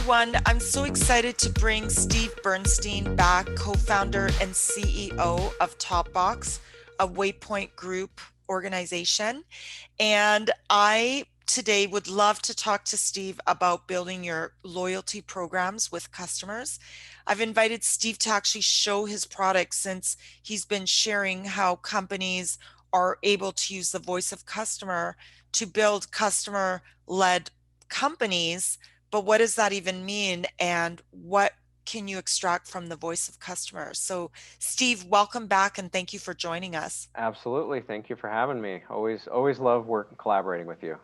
everyone. I'm so excited to bring Steve Bernstein back, co-founder and CEO of TopBox, a Waypoint Group organization. And I today would love to talk to Steve about building your loyalty programs with customers. I've invited Steve to actually show his product since he's been sharing how companies are able to use the voice of customer to build customer-led companies. But what does that even mean? And what can you extract from the voice of customers? So, Steve, welcome back and thank you for joining us. Absolutely. Thank you for having me. Always love working, collaborating with you.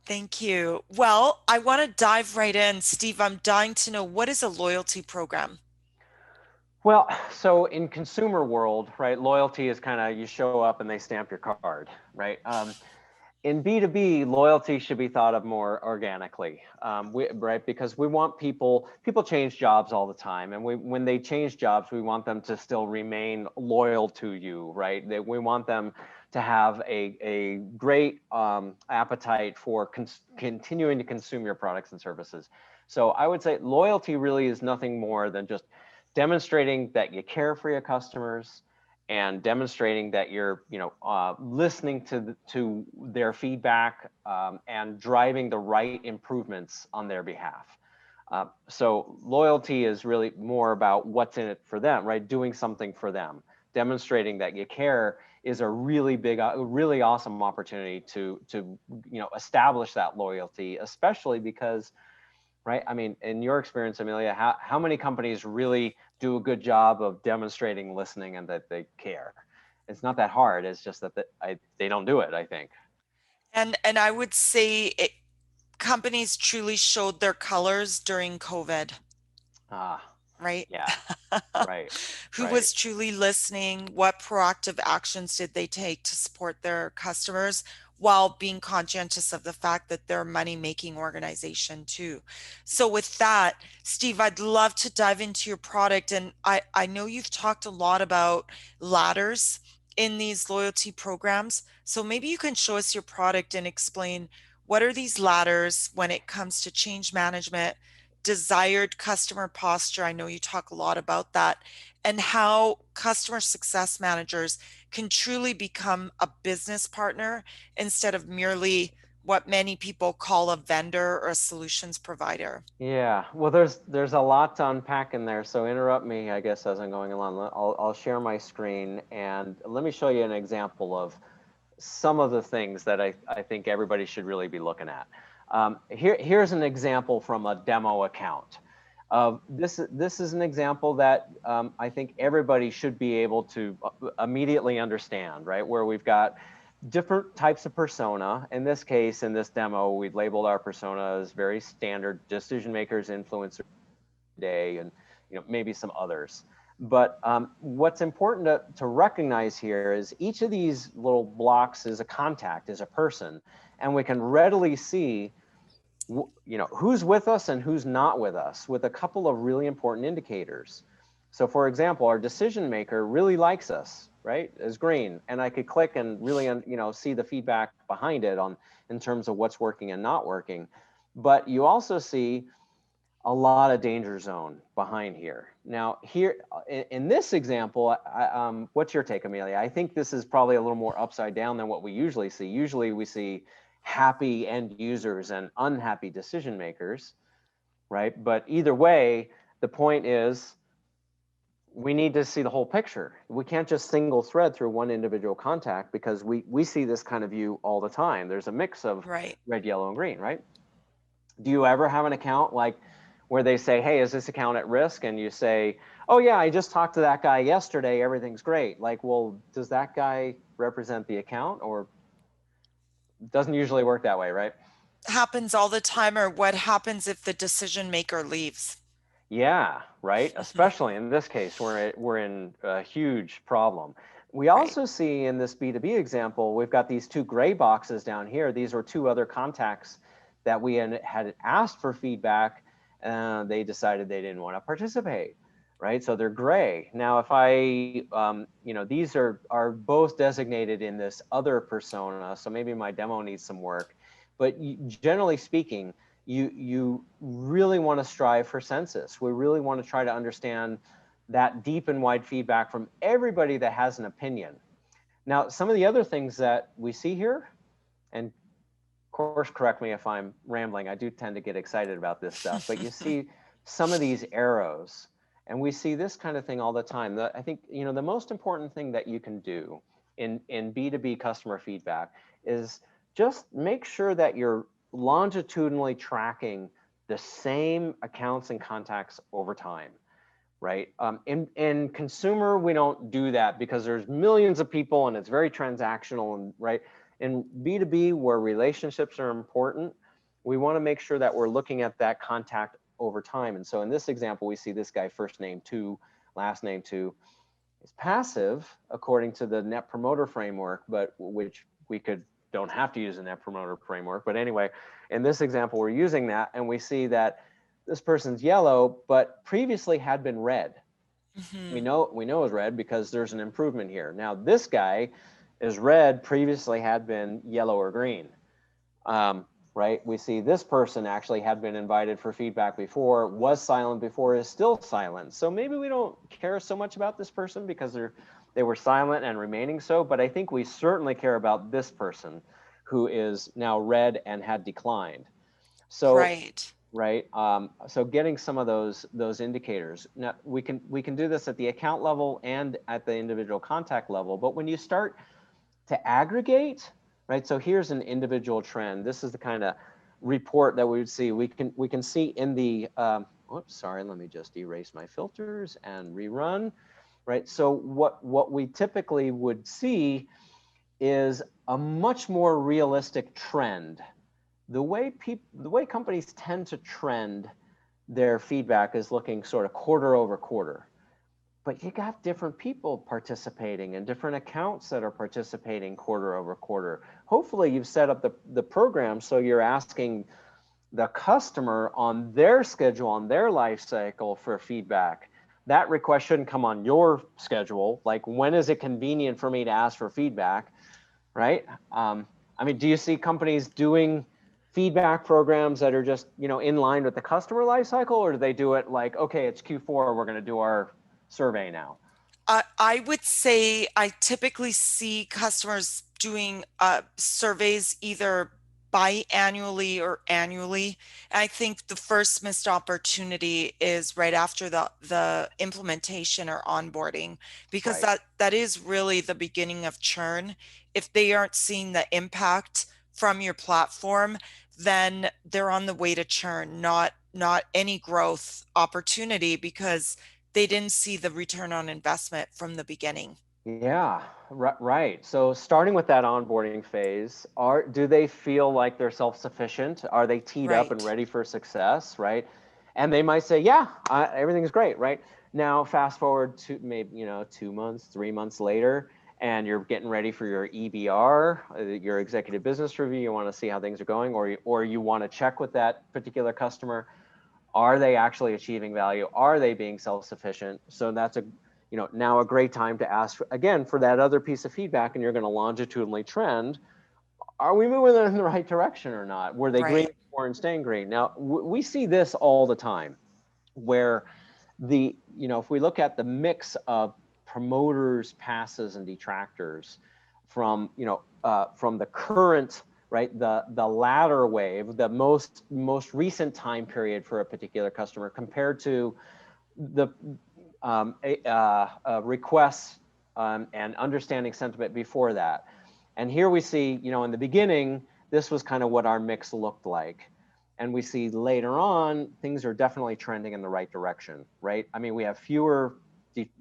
Thank you. Well, I want to dive right in. Steve, I'm dying to know, what is a loyalty program? Well, so in consumer world, right, loyalty is kind of you show up and they stamp your card, right? In B2B, loyalty should be thought of more organically, right? Because we want people change jobs all the time. And when they change jobs, we want them to still remain loyal to you, right? We want them to have a great appetite for continuing to consume your products and services. So I would say loyalty really is nothing more than just demonstrating that you care for your customers and demonstrating that you're listening to their feedback and driving the right improvements on their behalf. So loyalty is really more about what's in it for them, right? Doing something for them. Demonstrating that you care is a really big, really awesome opportunity to establish that loyalty, especially because, right? I mean, in your experience, Amelia, how many companies really do a good job of demonstrating listening and that they care? It's not that hard. It's just that they don't do it, I think. And I would say companies truly showed their colors during COVID, Ah, right? yeah, right, Who right. was truly listening? What proactive actions did they take to support their customers while being conscientious of the fact that they're a money-making organization too? So with that, Steve, I'd love to dive into your product. And I know you've talked a lot about ladders in these loyalty programs. So maybe you can show us your product and explain, what are these ladders when it comes to change management, desired customer posture? I know you talk a lot about that, and how customer success managers can truly become a business partner instead of merely what many people call a vendor or a solutions provider. Yeah, well, there's a lot to unpack in there, so interrupt me, I guess, as I'm going along. I'll share my screen and let me show you an example of some of the things that I think everybody should really be looking at. Here's an example from a demo account. This is an example that I think everybody should be able to immediately understand, right? Where we've got different types of persona. In this case, in this demo, we've labeled our persona as very standard decision makers, influencers today, and maybe some others. But what's important to recognize here is each of these little blocks is a contact, is a person, and we can readily see who's with us and who's not with us with a couple of really important indicators. So for example, our decision maker really likes us, right, as green, and I could click and really see the feedback behind it in terms of what's working and not working. But you also see a lot of danger zone behind here. Now here in this example, what's your take, Amelia? I think this is probably a little more upside down than what we usually see. Usually we see happy end users and unhappy decision makers, right? But either way, the point is we need to see the whole picture. We can't just single thread through one individual contact because we see this kind of view all the time. There's a mix of Right. red, yellow, and green, right? Do you ever have an account like where they say, hey, is this account at risk? And you say, oh yeah, I just talked to that guy yesterday, everything's great. Like, well, does that guy represent the account? Or doesn't usually work that way, right? Happens all the time. Or what happens if the decision maker leaves? Yeah, right. Especially in this case, we're in a huge problem. We Right. also see in this B2B example, we've got these two gray boxes down here. These were two other contacts that we had asked for feedback, and they decided they didn't want to participate, right? So they're gray. Now, if these are both designated in this other persona, so maybe my demo needs some work. But generally speaking, you really want to strive for census. We really want to try to understand that deep and wide feedback from everybody that has an opinion. Now, some of the other things that we see here, and of course, correct me if I'm rambling, I do tend to get excited about this stuff, but you see some of these arrows, and we see this kind of thing all the time. I think, the most important thing that you can do in B2B customer feedback is just make sure that you're longitudinally tracking the same accounts and contacts over time, right? In consumer, we don't do that because there's millions of people and it's very transactional, and right. In B2B, where relationships are important, we want to make sure that we're looking at that contact over time. And so in this example, we see this guy first name 2, last name 2 is passive according to the Net Promoter Framework, but which we don't have to use a Net Promoter Framework. But anyway, in this example, we're using that, and we see that this person's yellow, but previously had been red. We Mhm. know is red because there's an improvement here. Now this guy is red, previously had been yellow or green. Right? We see this person actually had been invited for feedback before, was silent before, is still silent. So maybe we don't care so much about this person because they were silent and remaining so, but I think we certainly care about this person who is now red and had declined. So Right. right, so getting some of those indicators. Now we can do this at the account level and at the individual contact level, but when you start to aggregate, right? So here's an individual trend. This is the kind of report that we would see. We can see in the, oops, sorry, let me just erase my filters and rerun, right? So what we typically would see is a much more realistic trend. The way companies tend to trend their feedback is looking sort of quarter over quarter, but you got different people participating and different accounts that are participating quarter over quarter. Hopefully you've set up the program so you're asking the customer on their schedule, on their life cycle for feedback. That request shouldn't come on your schedule. Like, when is it convenient for me to ask for feedback, right? I mean, do you see companies doing feedback programs that are just, in line with the customer life cycle, or do they do it like, okay, it's Q4, we're going to do our survey now? I would say I typically see customers doing surveys either biannually or annually. I think the first missed opportunity is right after the implementation or onboarding, because Right. that is really the beginning of churn. If they aren't seeing the impact from your platform, then they're on the way to churn, not any growth opportunity, because they didn't see the return on investment from the beginning. Yeah, right. So starting with that onboarding phase, do they feel like they're self-sufficient? Are they teed up and Right. ready for success, right? And they might say, yeah, everything's great, right? Now, fast forward to maybe, 2 months, 3 months later, and you're getting ready for your EBR, your executive business review. You want to see how things are going, or you want to check with that particular customer. Are they actually achieving value? Are they being self-sufficient? So that's now a great time to ask again for that other piece of feedback, and you're going to longitudinally trend. Are we moving in the right direction or not? Were they green Right. before and staying green? Now we see this all the time, where if we look at the mix of promoters, passes, and detractors from the current, right, the latter wave, the most recent time period for a particular customer compared to the requests and understanding sentiment before that. And here we see, in the beginning, this was kind of what our mix looked like. And we see later on, things are definitely trending in the right direction, right? I mean, we have fewer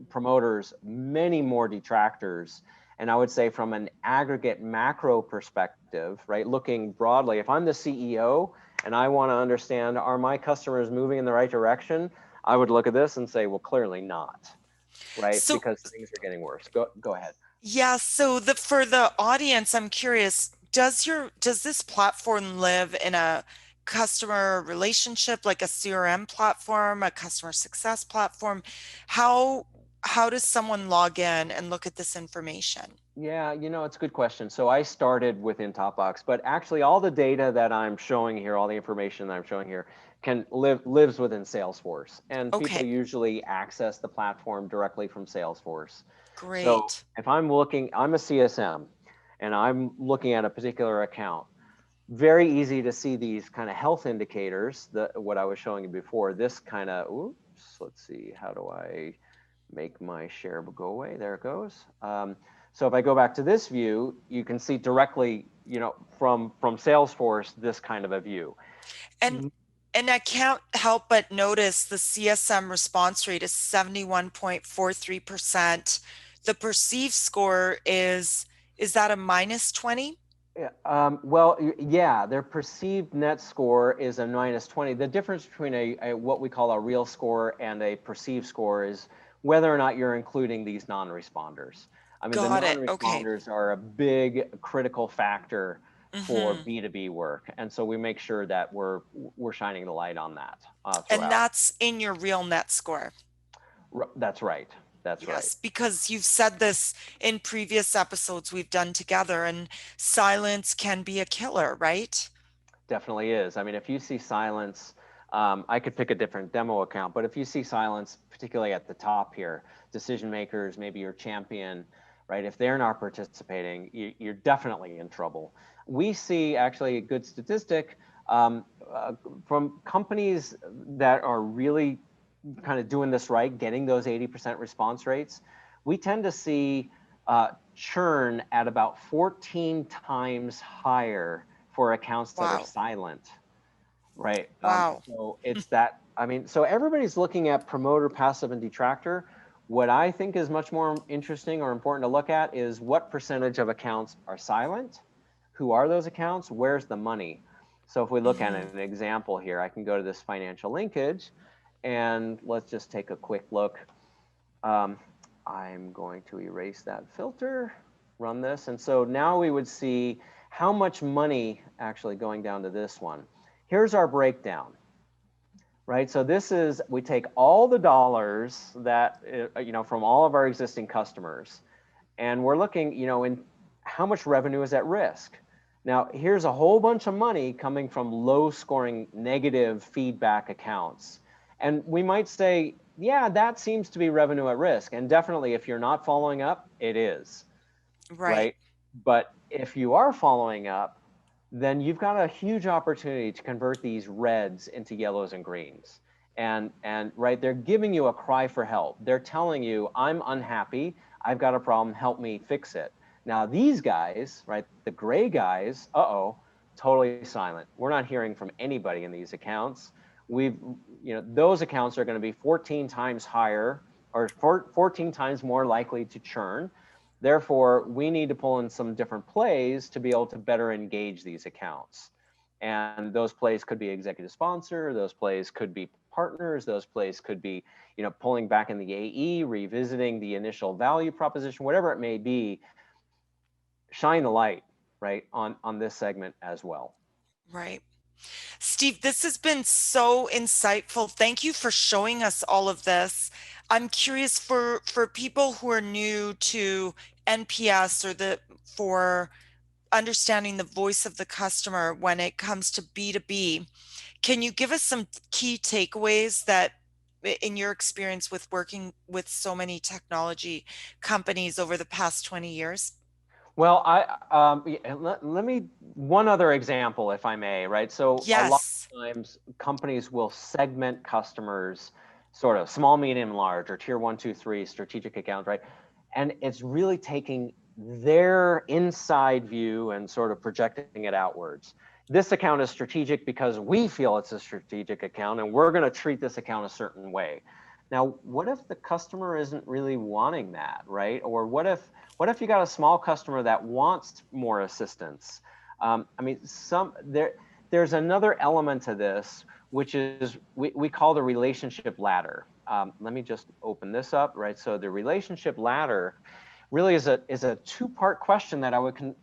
promoters, many more detractors. And I would say from an aggregate macro perspective, right, looking broadly, if I'm the CEO and I want to understand, are my customers moving in the right direction? I would look at this and say, well, clearly not, right? So Because things are getting worse. Go ahead. yeah, so the for the audience, I'm curious, does this platform live in a customer relationship, like a CRM platform, a customer success platform? How how does someone log in and look at this information? Yeah, it's a good question. So I started within TopBox, but actually all the data that I'm showing here, all the information that I'm showing here, lives within Salesforce, and people Okay, usually access the platform directly from Salesforce. So great. if I'm looking, I'm a CSM, and I'm looking at a particular account. Very easy to see these kind of health indicators. What I was showing you before. This kind of, oops. Let's see. How do I make my share go away? There it goes. So if I go back to this view, you can see directly, from Salesforce, this kind of a view. And and I can't help but notice the CSM response rate is 71.43%. The perceived score is that a minus 20? Yeah, well, yeah, their perceived net score is a -20. The difference between a what we call a real score and a perceived score is whether or not you're including these non-responders. I mean, the Got it. Okay. non-responders are a big critical factor for Hmm. B2B work, and so we make sure that we're shining the light on that And throughout. that's in your real net score. That's right. That's right. Yes, because you've said this in previous episodes we've done together, and silence can be a killer, right? Definitely is. I mean, if you see silence, I could pick a different demo account, but if you see silence, particularly at the top here, decision makers, maybe your champion, right? If they're not participating, you're definitely in trouble. We see actually a good statistic from companies that are really kind of doing this right, getting those 80% response rates. We tend to see churn at about 14 times higher for accounts that are Wow. silent, right? Wow. So it's that, I mean, so everybody's looking at promoter, passive, and detractor. What I think is much more interesting or important to look at is what percentage of accounts are silent? Who are those accounts? Where's the money? So if we look at Hmm. an example here, I can go to this financial linkage, and let's just take a quick look. Um, I'm going to erase that filter, run this. And so now we would see how much money actually going down to this one. Here's our breakdown, right? So this is, we take all the dollars that, from all of our existing customers, and we're looking, in how much revenue is at risk. Now, here's a whole bunch of money coming from low scoring negative feedback accounts. And we might say, yeah, that seems to be revenue at risk. And definitely, if you're not following up, it is, Right. right? But if you are following up, then you've got a huge opportunity to convert these reds into yellows and greens. And right, they're giving you a cry for help. They're telling you, I'm unhappy, I've got a problem, help me fix it. Now these guys, right, the gray guys, totally silent. We're not hearing from anybody in these accounts. We've, those accounts are going to be 14 times higher, or 14 times more likely to churn. Therefore, we need to pull in some different plays to be able to better engage these accounts. And those plays could be executive sponsor, those plays could be partners, those plays could be, pulling back in the AE, revisiting the initial value proposition, whatever it may be. Shine the light, right, on this segment as well. Right. Steve, this has been so insightful. Thank you for showing us all of this. I'm curious for people who are new to NPS or the for understanding the voice of the customer when it comes to B2B. Can you give us some key takeaways that in your experience with working with so many technology companies over the past 20 years? Well, let me, one other example, if I may, right? So a lot Yes. of times companies will segment customers, sort of small, medium, large, or tier one, two, three, strategic accounts, right? And it's really taking their inside view and sort of projecting it outwards. This account is strategic because we feel it's a strategic account, and we're going to treat this account a certain way. Now, what if the customer isn't really wanting that, right? Or what if you got a small customer that wants more assistance? I mean, there's another element to this, which is we call the relationship ladder. Let me just open this up, right? So the relationship ladder really is a two-part question that I would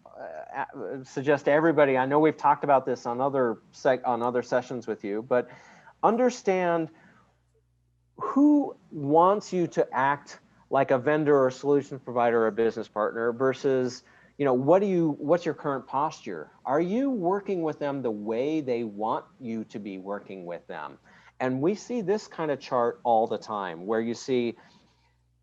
suggest to everybody. I know we've talked about this on other sessions with you, but understand who wants you to act like a vendor or solution provider or a business partner versus, what's your current posture? Are you working with them the way they want you to be working with them? And we see this kind of chart all the time where you see,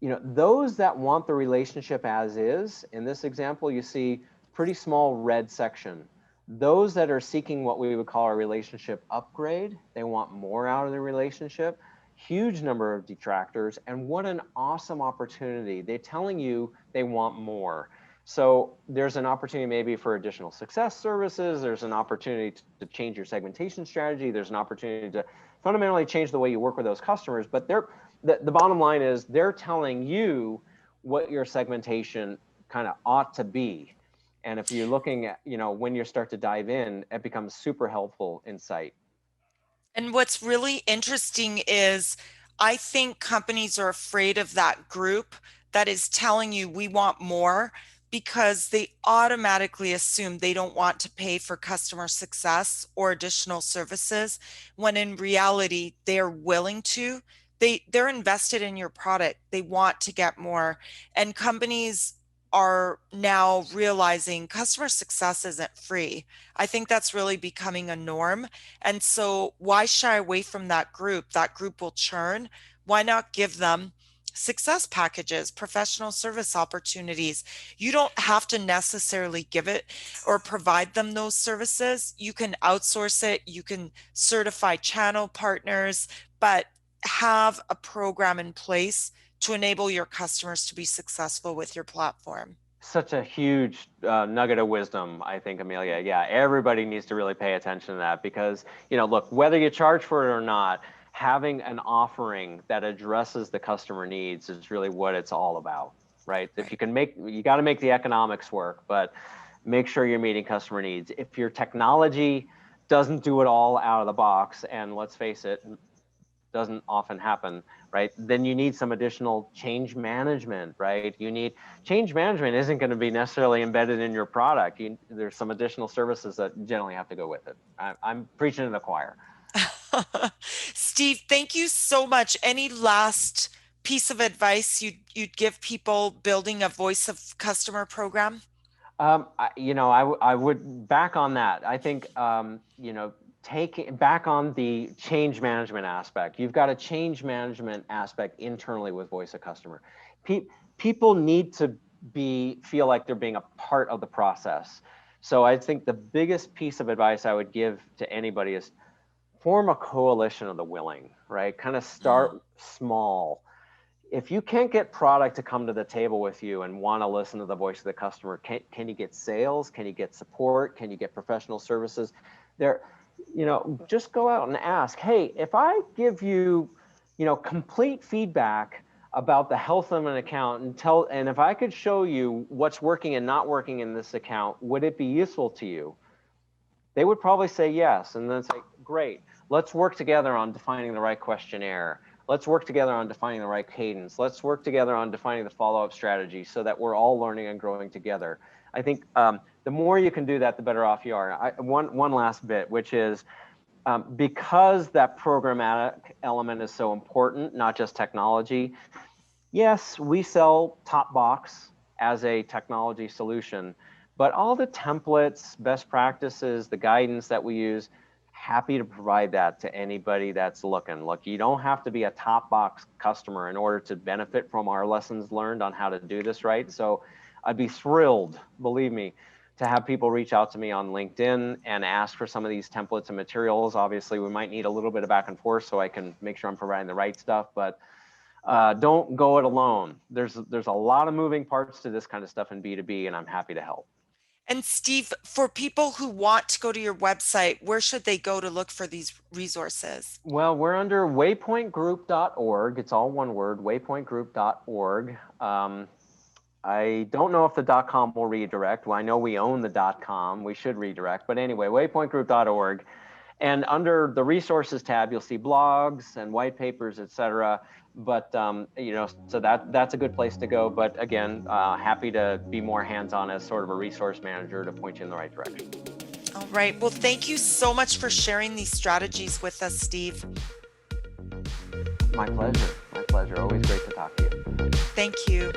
those that want the relationship as is. In this example, you see pretty small red section. Those that are seeking what we would call a relationship upgrade, they want more out of the relationship, huge number of detractors, and what an awesome opportunity. They're telling you they want more. So there's an opportunity maybe for additional success services. There's an opportunity to change your segmentation strategy. There's an opportunity to fundamentally change the way you work with those customers. But the bottom line is they're telling you what your segmentation kind of ought to be. And if you're looking at, when you start to dive in, it becomes super helpful insight. And what's really interesting is I think companies are afraid of that group that is telling you we want more because they automatically assume they don't want to pay for customer success or additional services when in reality they're willing to. They're invested in your product. They want to get more. And companies are now realizing customer success isn't free. I think that's really becoming a norm. And so, why shy away from that group? That group will churn. Why not give them success packages, professional service opportunities? You don't have to necessarily give it or provide them those services. You can outsource it, you can certify channel partners, but have a program in place to enable your customers to be successful with your platform. Such a huge nugget of wisdom, I think, Amelia. Yeah, everybody needs to really pay attention to that because, look, whether you charge for it or not, having an offering that addresses the customer needs is really what it's all about, right? If Right. you got to make the economics work, but make sure you're meeting customer needs. If your technology doesn't do it all out of the box, and let's face it, doesn't often happen, right? Then you need some additional change management, right? You need change management isn't going to be necessarily embedded in your product. There's some additional services that generally have to go with it. I'm preaching to the choir. Steve, thank you so much. Any last piece of advice you'd give people building a voice of customer program? I would back on that. I think, take back on the change management aspect. You've got a change management aspect internally with voice of customer. People need to feel like they're being a part of the process. So I think the biggest piece of advice I would give to anybody is form a coalition of the willing, right? Kind of Mm. start small. If you can't get product to come to the table with you and want to listen to the voice of the customer, can you get sales? Can you get support? Can you get professional services? There, just go out and ask, hey, if I give you, complete feedback about the health of an account and if I could show you what's working and not working in this account, would it be useful to you? They would probably say yes. And then say, great, let's work together on defining the right questionnaire. Let's work together on defining the right cadence. Let's work together on defining the follow-up strategy so that we're all learning and growing together. I think the more you can do that, the better off you are. One last bit, which is because that programmatic element is so important, not just technology. Yes, we sell TopBox as a technology solution, but all the templates, best practices, the guidance that we use, happy to provide that to anybody that's looking. Look, you don't have to be a TopBox customer in order to benefit from our lessons learned on how to do this right. So I'd be thrilled, believe me, to have people reach out to me on LinkedIn and ask for some of these templates and materials. Obviously, we might need a little bit of back and forth so I can make sure I'm providing the right stuff, but don't go it alone. There's a lot of moving parts to this kind of stuff in B2B, and I'm happy to help. And Steve, for people who want to go to your website, where should they go to look for these resources? Well, we're under waypointgroup.org. It's all one word, waypointgroup.org. I don't know if the .com will redirect. Well, I know we own the .com. We should redirect. But anyway, waypointgroup.org. And under the resources tab, you'll see blogs and white papers, et cetera. But, so that's a good place to go. But again, happy to be more hands-on as sort of a resource manager to point you in the right direction. All right. Well, thank you so much for sharing these strategies with us, Steve. My pleasure. My pleasure. Always great to talk to you. Thank you.